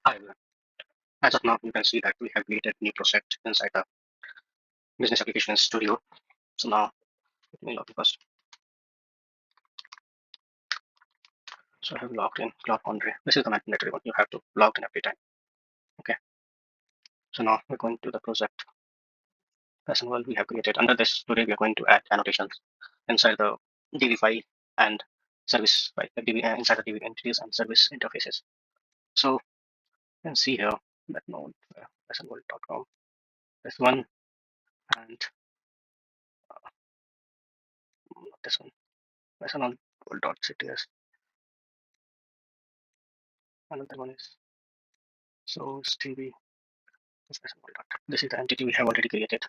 Hi, everyone. As of now, you can see that we have created a new project inside the business application studio. So now, let me log in first. So I have logged in, log boundary. This is the mandatory one. You have to log in every time. Okay. So now we're going to the project person world we have created. Under this, today we are going to add annotations inside the DB file and service file, the DB, inside the DB entities and service interfaces. So you can see here that node personworld.com. This one and not this one. Personworld.cts. Another one is source DB. This is the entity we have already created,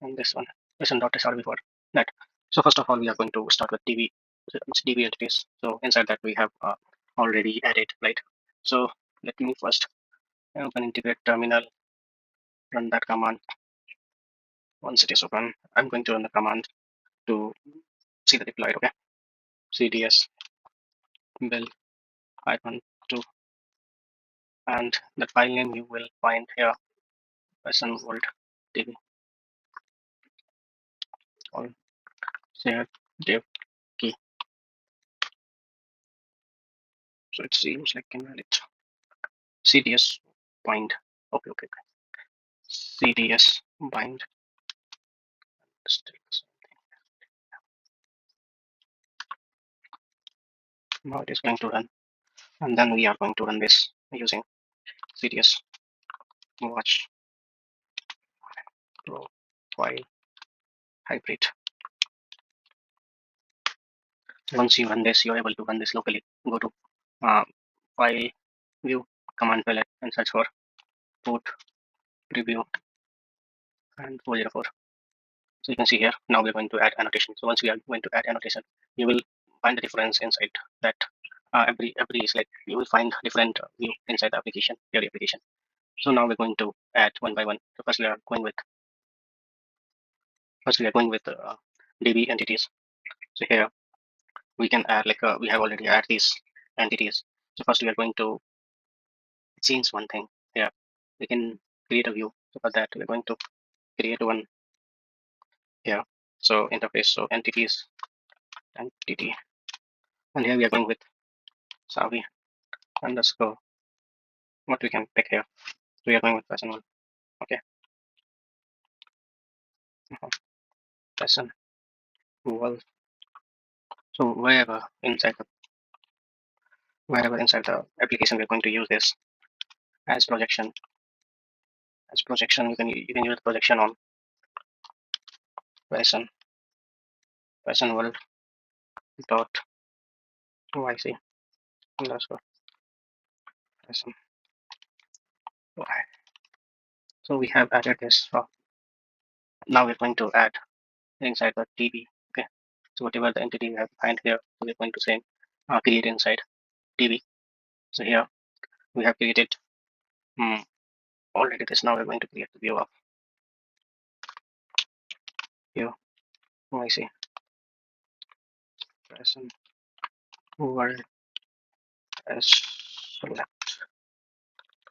and this one listen.sr before that. So first of all, we are going to start with DB. It's DB entities. So inside that we have already added, right? So let me first open integrate terminal, run that command. Once it is open, I'm going to run the command to see the deployed. Okay, cds build hyphen 2, and that file name you will find here, person world db or share dev key. So it seems like invalid. CDS bind. Okay. CDS bind. Still the same thing. Now it is going to run, and then we are going to run this using CDS watch profile hybrid. Once you run this, you're able to run this locally. Go to file view command palette and search for port preview and 404. So you can see here, now we're going to add annotation. So once we are going to add annotation, you will find the difference inside that every is like you will find different view inside the application, your application. So now we're going to add one by one. So first we are going with DB entities. So here we can add like we have already added these entities. So first we are going to change one thing here. We can create a view. So for that we're going to create one here. So interface, so entities, entity, and here we are going with Savi underscore. What we can pick here. So we are going with person one. Okay. Person world. So wherever inside the application we're going to use this as projection. As projection, you can use the projection on person world dot yc underscore person y. So we have added this. Now we're going to add inside the DB. Okay. So whatever the entity we have defined here, we're going to say create inside DB. So here we have created already this. Now we're going to create the view of view yc person world as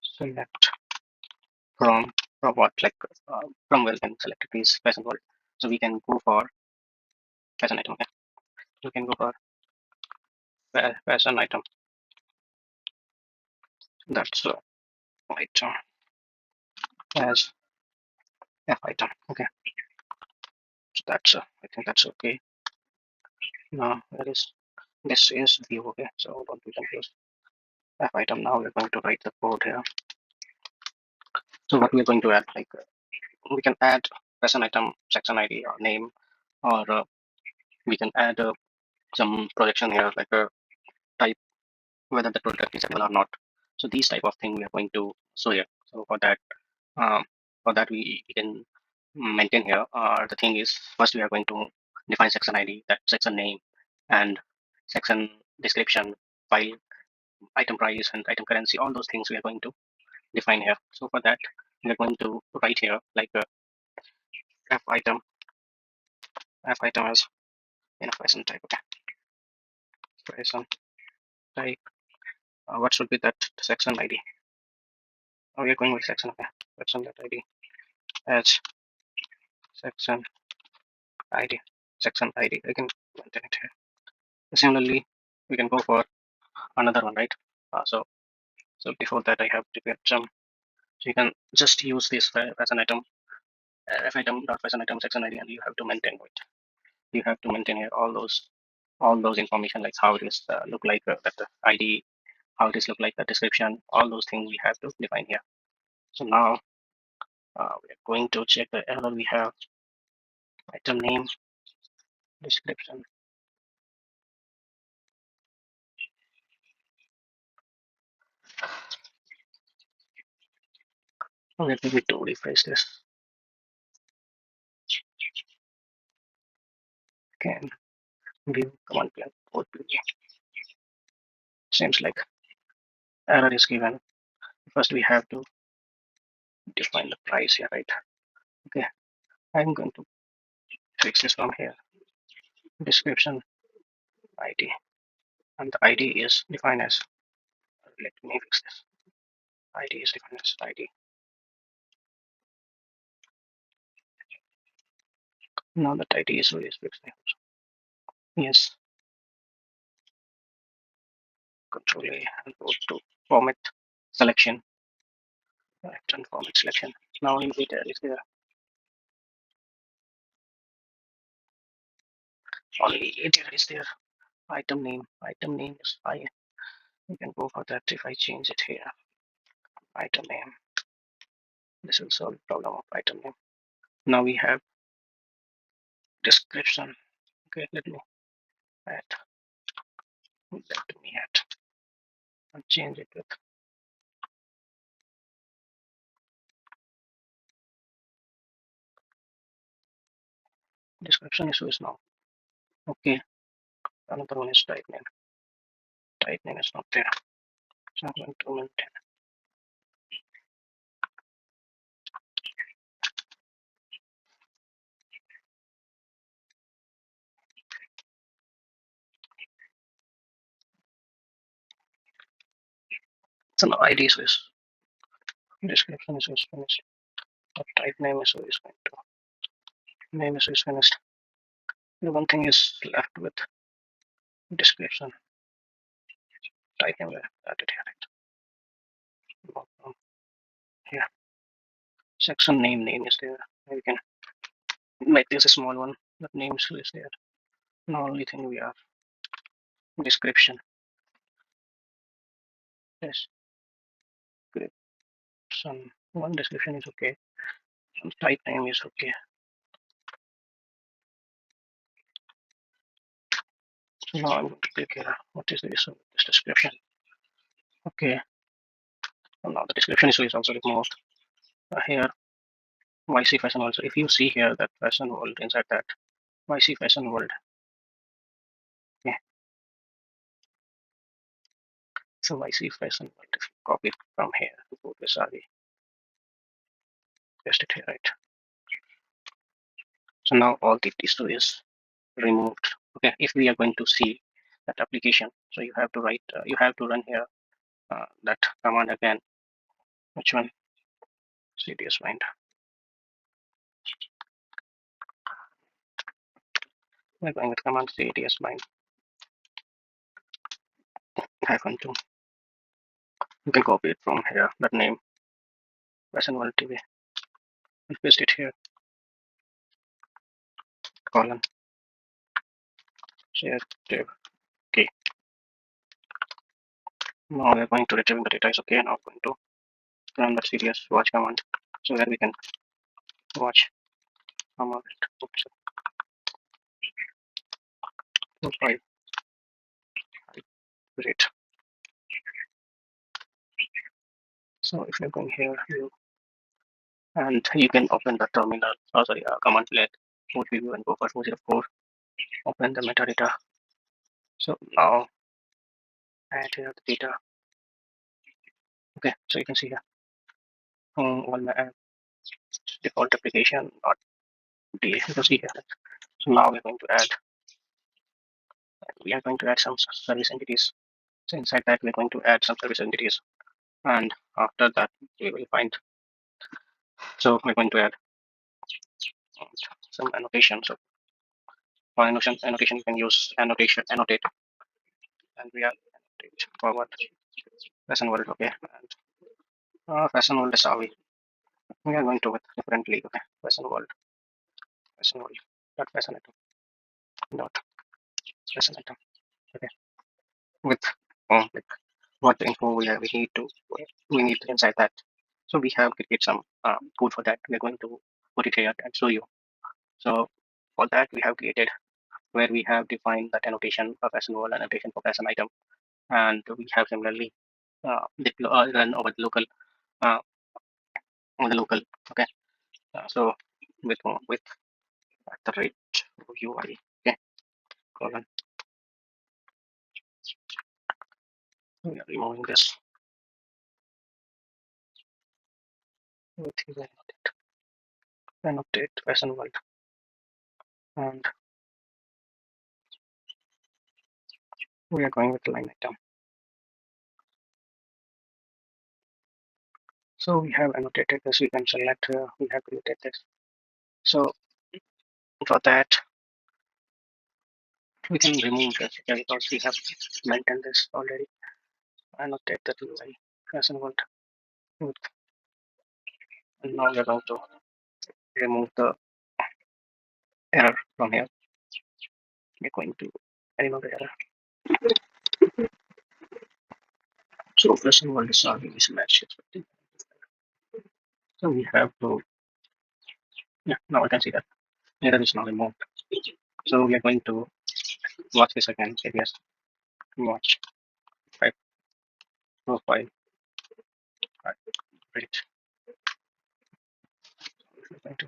select from what like from where we can select this person world. So we can go for person item. Okay. We can go for person item. That's item as f item. Okay. So that's I think that's okay. Now this is view. Okay. So don't be confused. F item. Now we're going to write the code here. So what we're going to add, like we can add person item section ID or name, or we can add some projection here, like a type, whether the product is available or not. So these type of thing we are going to show here. So um, for that we can maintain here. The thing is, first we are going to define section ID, that section name, and section description, file, item price, and item currency. All those things we are going to define here. So for that, we are going to write here like f item as person type. Okay, person type. What should be that section ID? we are going with section. Okay, section that ID as section ID. Section ID. I can maintain it here. Similarly, we can go for another one, right? So before that, I have prepared some. So you can just use this as an item, f item dot as an item section ID, and you have to maintain it. You have to maintain here all those information, like how it is look like that ID, how it is look like the description, all those things we have to define here. So now we are going to check the error we have. Item name, description. Let me to refresh this. Can view command plan code. Seems like error is given. First we have to define the price here, right? Okay, I'm going to fix this from here. Description ID, and the ID is defined as, let me fix this. ID is defined as ID. Now that ID is fixed. Yes, Control A and go to format selection. Right, and format selection. Now in detail is there. Only data is there. Item name. Item name is I. You can go for that if I change it here. Item name. This will solve the problem of item name. Now we have description. Okay, let me add. Let me add and change it with description is now. Okay, another one is type name. Type name is not there. So I'm going to maintain. So now ID is description is finished. But type name is going to name is finished. The one thing is left with description. Type name added here, right? Here. Section name is there. We can make this a small one. That name is there. The only thing we have description. Description. One description is okay. And type name is okay. So now I'm going to click here. What is this description? Okay. And now the description is also removed. Here, YC fashion also. If you see here that fashion world inside that YC fashion world. Okay. So YC fashion world. If you copy it from here to go to Sari, paste it here, right? So now all the history is removed. Okay. If we are going to see that application, so you have to write, you have to run here that command again. Which one? CDS find. We're going with command CDS bind -2. You can copy it from here, that name, Fashion World TV, and paste it here, colon, share, tab, okay. Now we're going to retrieve the data is okay. Now I'm going to run the CDS watch command, so that we can watch command. Oops, 5, great. So if you're going here, and you can open the terminal, sorry, command plate, code preview, and go for 404. Open the metadata. So now add here the data. Okay, so you can see here all my default application dot D. You can see here. So now we are going to add some service entities. So inside that we're going to add some service entities. And after that, we will find. So we're going to add some annotation. So for annotation, you can use annotate, and we are annotate forward fashion world. Okay, and fashion world is how we are going to with differently. Okay, fashion world, dot fashion item, dot fashion item. Okay, with like what info we need to we need inside that. So we have created some code for that. We're going to put it here and show you. So for that we have created where we have defined that annotation for fashion world, annotation for fashion item, and we have similarly run over uh, the local. Okay, so with at the rate UI. Okay, colon. We are removing this with his annotate fashion world, and we are going with line item. So we have annotated this. We can select. We have created this. So for that we can remove this because we have maintained this already. Annotate the UI fashion world. With, and now we are going to remove the error from here. We're going to remove the error. So fashion world is solving this match. So we have to, yeah, now I can see that error is now removed. So we are going to watch this again. Say yes, watch 5 profile, right, great. We're going to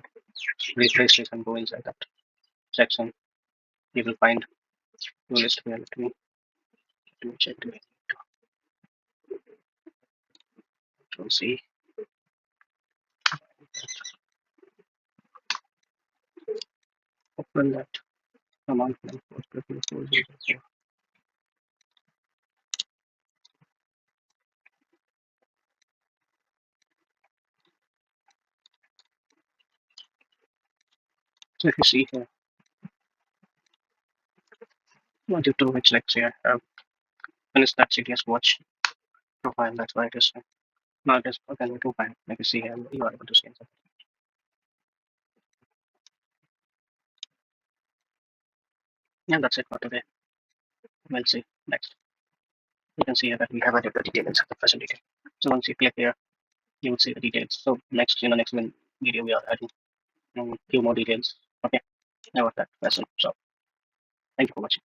replace this and go inside that section. You will find your list here. Let me check to see. Open that command line. So if you see here, want you to which like say I have finished that CTS watch profile. That's why it is not as okay. We can find. Like you see here, you are able to see inside. Yeah, that's it for today. We'll see next. You can see here that we have added the detail inside the fashion detail. So once you click here, you will see the details. So next, next video we are adding few more details. Okay, about that fashion. So thank you for watching.